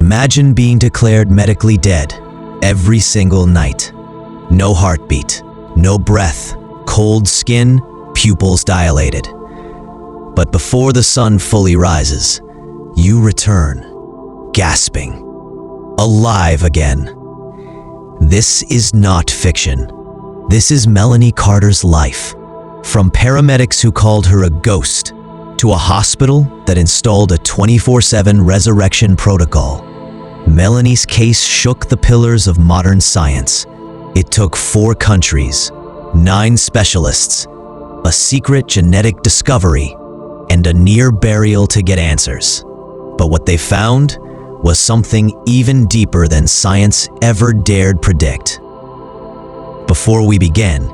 Imagine being declared medically dead every single night. No heartbeat, no breath, cold skin, pupils dilated. But before the sun fully rises, you return, gasping, alive again. This is not fiction. This is Melanie Carter's life. From paramedics who called her a ghost, to a hospital that installed a 24/7 resurrection protocol, Melanie's case shook the pillars of modern science. It took 4 countries, 9 specialists, a secret genetic discovery, and a near burial to get answers. But what they found was something even deeper than science ever dared predict. Before we begin,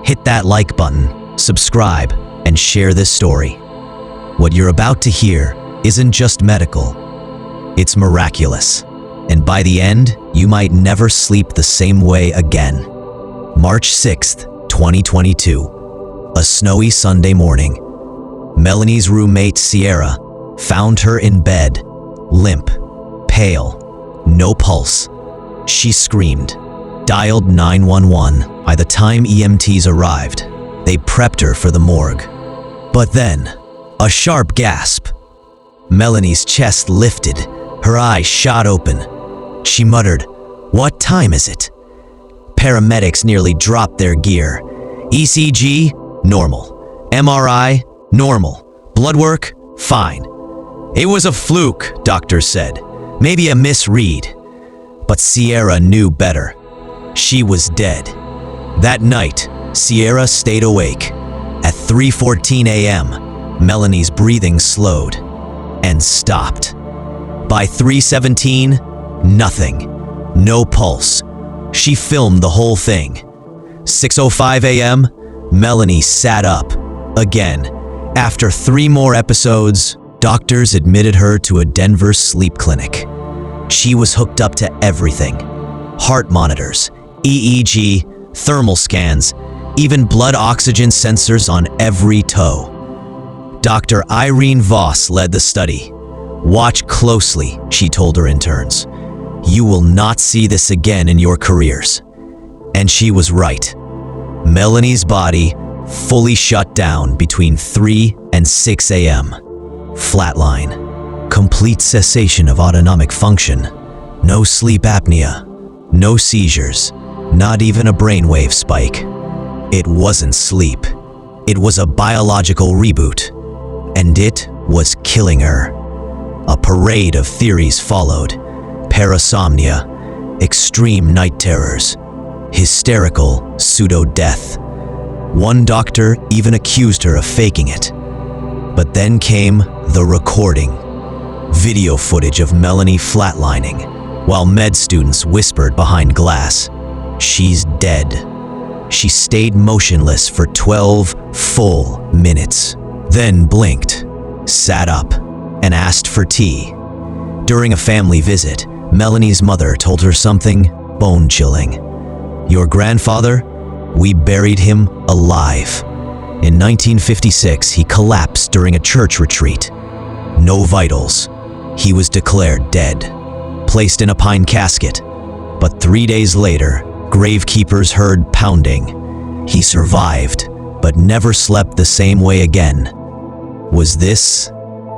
hit that like button, subscribe, and share this story. What you're about to hear isn't just medical, it's miraculous. And by the end, you might never sleep the same way again. March 6th, 2022, a snowy Sunday morning. Melanie's roommate, Sierra, found her in bed, limp, pale, no pulse. She screamed, dialed 911. By the time EMTs arrived, they prepped her for the morgue. But then, a sharp gasp. Melanie's chest lifted, her eyes shot open. She muttered, "What time is it?" Paramedics nearly dropped their gear. ECG, normal. MRI, normal. Blood work, fine. It was a fluke, doctors said. Maybe a misread. But Sierra knew better. She was dead. That night, Sierra stayed awake. At 3:14 a.m., Melanie's breathing slowed and stopped. By 3:17, nothing. No pulse. She filmed the whole thing. 6:05 a.m., Melanie sat up. Again. After 3 more episodes, doctors admitted her to a Denver sleep clinic. She was hooked up to everything. Heart monitors, EEG, thermal scans, even blood oxygen sensors on every toe. Dr. Irene Voss led the study. "Watch closely," she told her interns. "You will not see this again in your careers." And she was right. Melanie's body fully shut down between 3 and 6 a.m. Flatline. Complete cessation of autonomic function. No sleep apnea. No seizures. Not even a brainwave spike. It wasn't sleep. It was a biological reboot. And it was killing her. A parade of theories followed. Parasomnia, extreme night terrors, hysterical pseudo-death. One doctor even accused her of faking it. But then came the recording. Video footage of Melanie flatlining, while med students whispered behind glass, "She's dead." She stayed motionless for 12 full minutes, then blinked, sat up, and asked for tea. During a family visit, Melanie's mother told her something bone-chilling. "Your grandfather, we buried him alive. In 1956, he collapsed during a church retreat. No vitals. He was declared dead, placed in a pine casket. But 3 days later, gravekeepers heard pounding. He survived, but never slept the same way again." Was this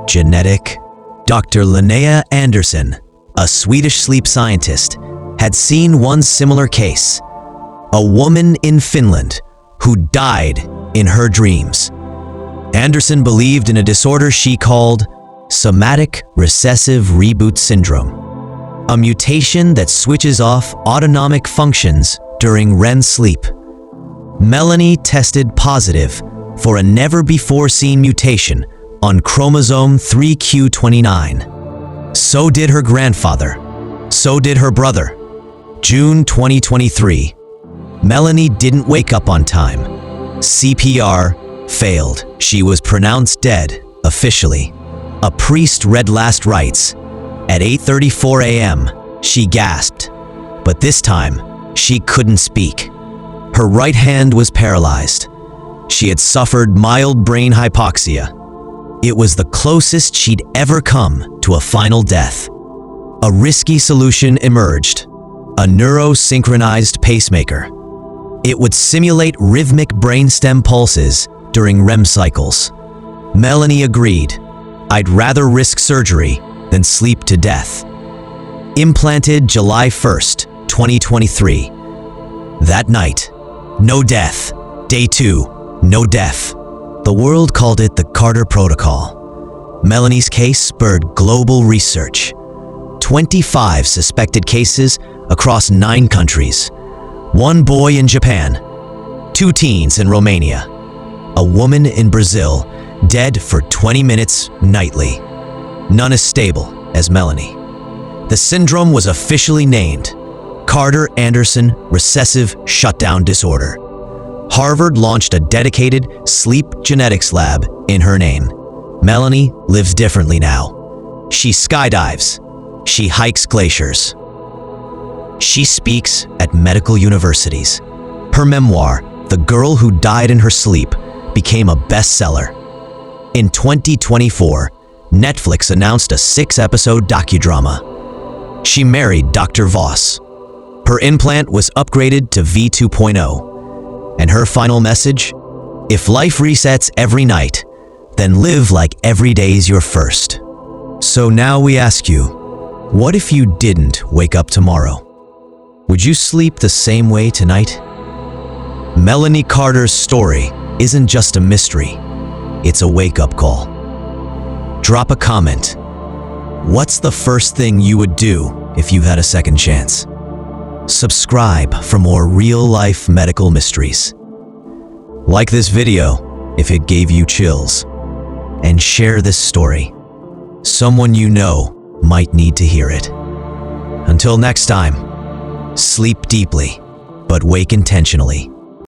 genetic? Dr. Linnea Andersson, a Swedish sleep scientist, had seen one similar case. A woman in Finland who died in her dreams. Andersson believed in a disorder she called somatic recessive reboot syndrome, a mutation that switches off autonomic functions during REM sleep. Melanie tested positive for a never-before-seen mutation on chromosome 3q29. So did her grandfather. So did her brother. June 2023. Melanie didn't wake up on time. CPR failed. She was pronounced dead, officially. A priest read last rites. At 8:34 a.m., she gasped. But this time, she couldn't speak. Her right hand was paralyzed. She had suffered mild brain hypoxia. It was the closest she'd ever come to a final death. a risky solution emerged: a neurosynchronized pacemaker. It would simulate rhythmic brainstem pulses during REM cycles. Melanie agreed. "I'd rather risk surgery than sleep to death." Implanted July 1st, 2023. That night, no death. Day 2, no death. The world called it the Carter Protocol. Melanie's case spurred global research. 25 suspected cases across 9 countries. 1 boy in Japan, 2 teens in Romania, a woman in Brazil dead for 20 minutes nightly. None as stable as Melanie. The syndrome was officially named Carter-Anderson Recessive Shutdown Disorder. Harvard launched a dedicated sleep genetics lab in her name. Melanie lives differently now. She skydives. She hikes glaciers. She speaks at medical universities. Her memoir, The Girl Who Died in Her Sleep, became a bestseller. In 2024, Netflix announced a 6-episode docudrama. She married Dr. Voss. Her implant was upgraded to V2.0. And her final message? If life resets every night, then live like every day's your first. So now we ask you, what if you didn't wake up tomorrow? Would you sleep the same way tonight? Melanie Carter's story isn't just a mystery, it's a wake-up call. Drop a comment. What's the first thing you would do if you had a second chance? Subscribe for more real-life medical mysteries. Like this video if it gave you chills, and share this story. Someone you know might need to hear it. Until next time, sleep deeply, but wake intentionally.